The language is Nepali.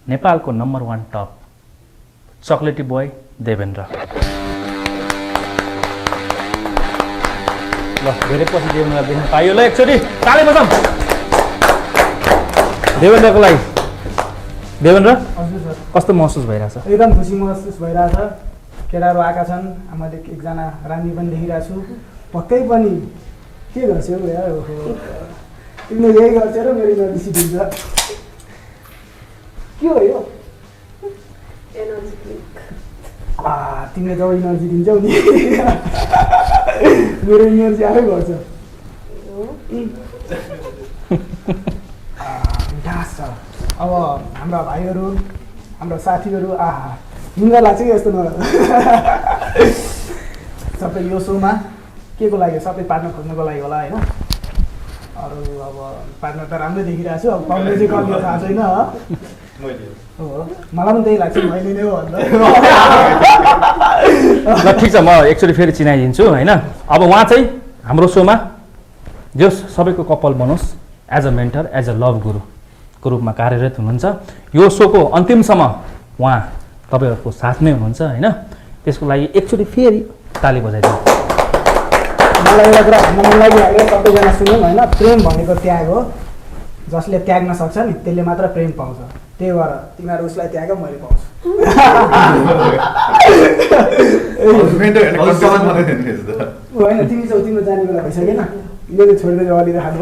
नेपालको नम्बर 1 टप चकलेटी बोय देवेन्द्र। ल धेरै पछि देवेन्द्रलाई देख्न पाइयो। ल एकचोटि ताली बजाऊँ देवेन्द्रको लागि। देवेन्द्र हजुर सर, कस्तो महसुस भइरहेछ? एकदम खुसी महसुस भइरहेछ। केटाहरू आएका छन्, मैले एकजना रानी पनि देखिरहेको छु। पक्कै पनि के गर्छौ यार, ओहो तिमीले यही गर्छ र मेरो एनर्जी दिन्छ। के हो यो? तिमीले जब एनर्जी दिन्छौ नि मेरो एनर्जी आफै गर्छ। मिठास छ। अब हाम्रा भाइहरू, हाम्रा साथीहरू हिँड्न लाग्छ कि यस्तो नगर। सबै यो सोमा के को लागि? सबै पार्टनर खोज्नुको लागि होला होइन। अरू अब पार्टनर त राम्रै देखिरहेको छु, अब पाउने चाहिँ कति थाहा छैन। हो मलाई पनि त्यही लाग्छ, मैले नै हो भन्दा। ल ठिक छ, म एकचोटि फेरि चिनाइदिन्छु होइन। अब उहाँ चाहिँ हाम्रो सोमा जो सबैको कपाल बनोस्, as a mentor, as a love गुरुको रूपमा कार्यरत हुनुहुन्छ। यो सोको अन्तिमसम्म उहाँ तपाईँहरूको साथमै हुनुहुन्छ होइन। त्यसको लागि एकचोटि फेरि ताली बजाइदिनु। मलाई एउटा कुरा भन्न मन लागिहाल्यो, सबैजना सुनौँ होइन। प्रेम भनेको त्याग हो। जसले त्याग्न सक्छ नि त्यसले मात्र प्रेम पाउँछ। त्यही भएर तिमीहरू उसलाई त्याग, मैले पाउँछु। होइन तिमी छौ, तिम्रो जाने बेला भइसकेन। यो चाहिँ छोडिदिएर अलि खानु।